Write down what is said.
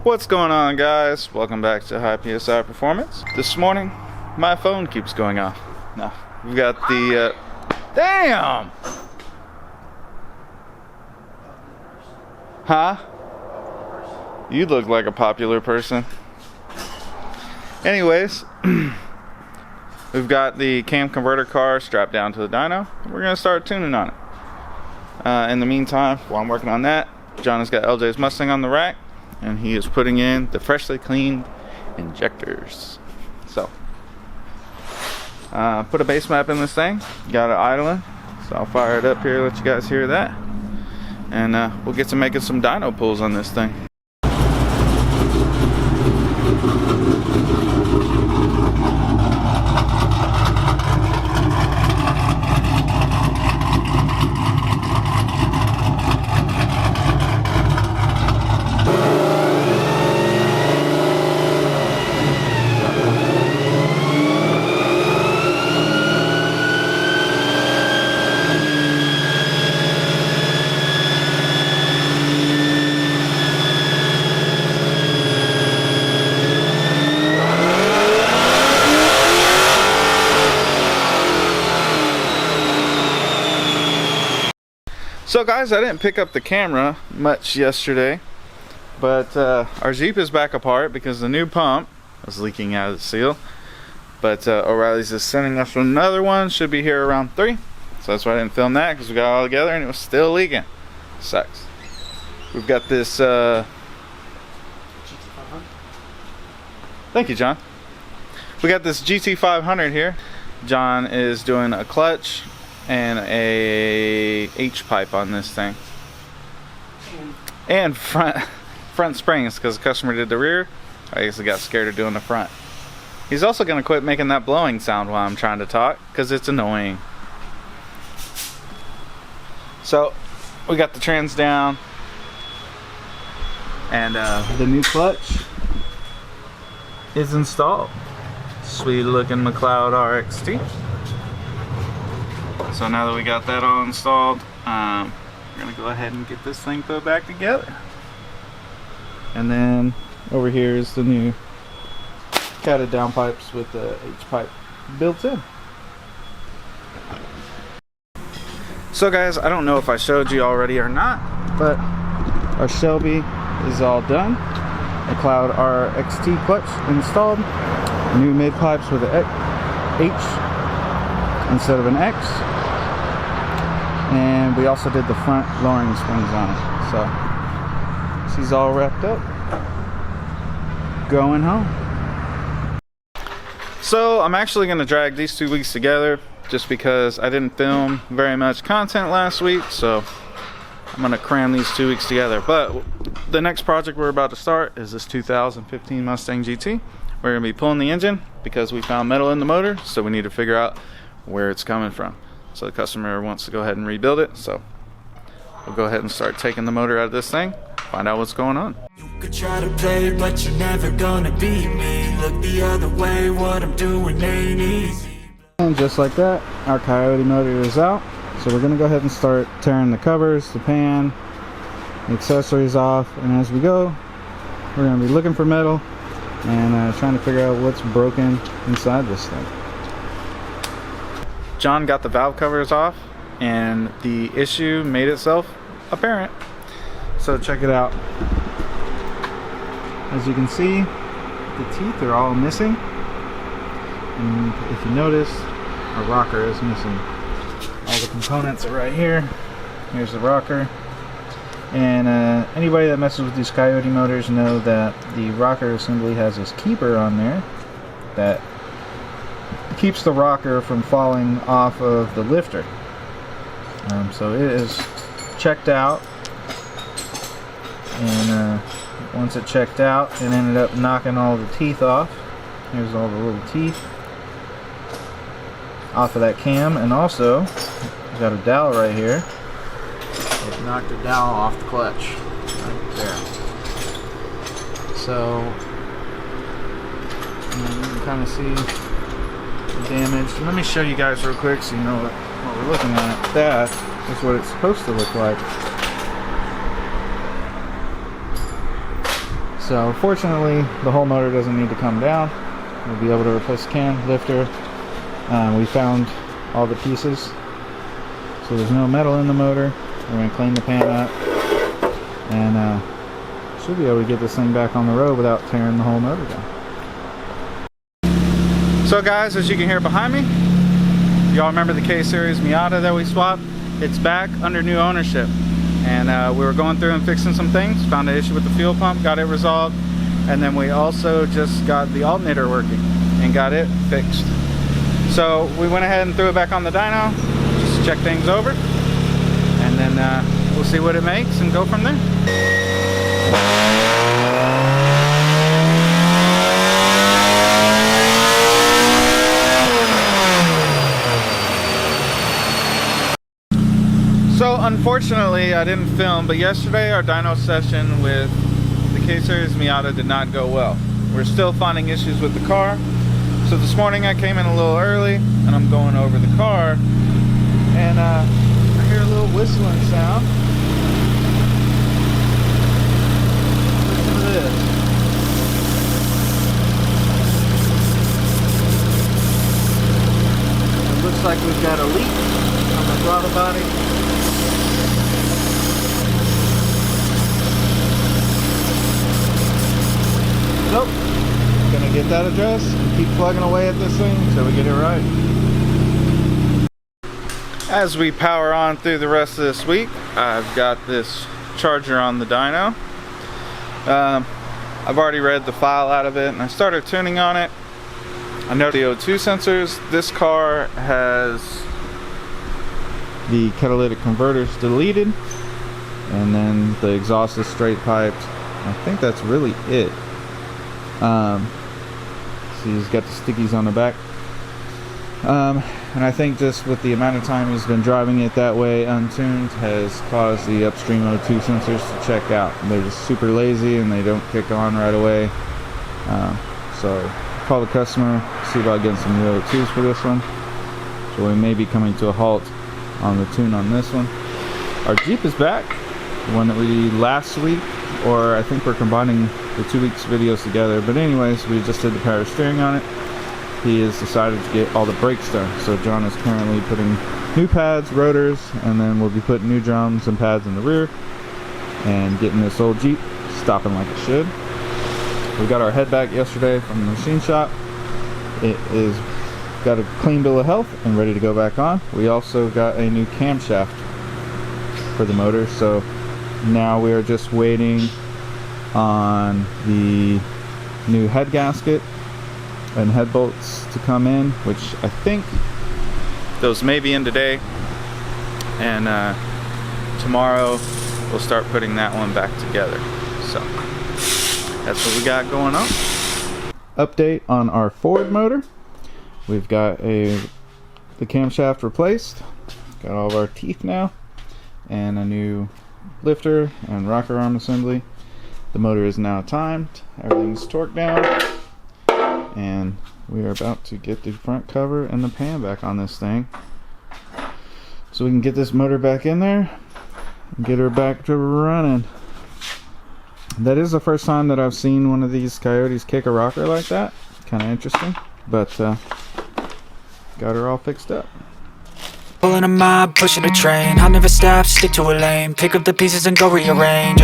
What's going on, guys? Welcome back to High PSI Performance. This morning my phone keeps going off. Now we've got the damn, huh? You look like a popular person. Anyways, we've got the cam converter car strapped down to the dyno. We're gonna start tuning on it. In the meantime, while I'm working on that, John has got LJ's Mustang on the rack, and he is putting in the freshly cleaned injectors. So, put a base map in this thing, got it idling, so I'll fire it up here, let you guys hear that, and we'll get to making some dyno pulls on this thing. So guys, I didn't pick up the camera much yesterday, but our Jeep is back apart because the new pump was leaking out of the seal. But O'Reilly's is sending us another one, should be here around 3. So that's why I didn't film that, because we got it all together and it was still leaking. Sucks. We've got this GT500. Thank you, John. We got this GT500 here. John is doing a clutch and a H-pipe on this thing, and front springs, because the customer did the rear. I guess he got scared of doing the front. He's also going to quit making that blowing sound while I'm trying to talk, because it's annoying. So we got the trans down, and the new clutch is installed. Sweet looking McLeod RXT. So now that we got that all installed, we're gonna go ahead and get this thing put back together. And then over here is the new catted downpipes with the H-pipe built in. So guys, I don't know if I showed you already or not, but our Shelby is all done. McLeod RXT clutch installed. New mid pipes with an H instead of an X. And we also did the front lowering springs on it. So she's all wrapped up. Going home. So I'm actually going to drag these 2 weeks together just because I didn't film very much content last week. So I'm going to cram these 2 weeks together. But the next project we're about to start is this 2015 Mustang GT. We're going to be pulling the engine because we found metal in the motor. So we need to figure out where it's coming from. So the customer wants to go ahead and rebuild it, so we'll go ahead and start taking the motor out of this thing, find out what's going on. You could try to play, but you're never gonna beat me. Look the other way, what I'm doing ain't easy. And just like that, our Coyote motor is out. So we're gonna go ahead and start tearing the covers, the pan, the accessories off, and as we go, we're gonna be looking for metal and trying to figure out what's broken inside this thing. John got the valve covers off and the issue made itself apparent. So check it out. As you can see, the teeth are all missing. And if you notice, our rocker is missing. All the components are right here. Here's the rocker. And anybody that messes with these Coyote motors know that the rocker assembly has this keeper on there that keeps the rocker from falling off of the lifter. So it is checked out, and once it checked out, it ended up knocking all the teeth off. Here's all the little teeth off of that cam, and also we got a dowel right here. It knocked the dowel off the clutch right there. So you can kind of see damage. Let me show you guys real quick so you know what we're looking at. That is what it's supposed to look like. So fortunately, the whole motor doesn't need to come down. We'll be able to replace the cam, lifter. We found all the pieces, so there's no metal in the motor. We're going to clean the pan up, and should be able to get this thing back on the road without tearing the whole motor down. So guys, as you can hear behind me, y'all remember the K-Series Miata that we swapped? It's back under new ownership. And we were going through and fixing some things, found an issue with the fuel pump, got it resolved, and then we also just got the alternator working and got it fixed. So we went ahead and threw it back on the dyno, just to check things over, and then we'll see what it makes and go from there. So unfortunately I didn't film, but yesterday our dyno session with the K-Series Miata did not go well. We're still finding issues with the car. So this morning I came in a little early and I'm going over the car, and I hear a little whistling sound. Listen to this. It looks like we've got a leak on the throttle body. Nope. Gonna get that addressed and keep plugging away at this thing until we get it right. As we power on through the rest of this week, I've got this charger on the dyno. I've already read the file out of it and I started tuning on it. I know the O2 sensors. This car has the catalytic converters deleted, and then the exhaust is straight piped. I think that's really it. See, he's got the stickies on the back, and I think just with the amount of time he's been driving it that way untuned has caused the upstream O2 sensors to check out. They're just super lazy and they don't kick on right away. So call the customer, see about getting some new O2s for this one. So we may be coming to a halt on the tune on this one. Our Jeep is back, the one that we last week, or I think we're combining the 2 weeks videos together, but anyways, we just did the power steering on it. He has decided to get all the brakes done, so John is currently putting new pads, rotors, and then we'll be putting new drums and pads in the rear and getting this old Jeep stopping like it should. We got our head back yesterday from the machine shop. It is got a clean bill of health and ready to go back on. We also got a new camshaft for the motor, so now we are just waiting on the new head gasket and head bolts to come in, which I think those may be in today, and tomorrow we'll start putting that one back together. So that's what we got going on. Update on our Ford motor. We've got the camshaft replaced, got all of our teeth now, and a new lifter and rocker arm assembly. The motor is now timed, everything's torqued down, and we are about to get the front cover and the pan back on this thing so we can get this motor back in there and get her back to running. That is the first time that I've seen one of these Coyotes kick a rocker like that. Kind of interesting, but got her all fixed up. Pulling a mob, pushing a train. I'll never stop, stick to a lane. Pick up the pieces and go rearrange.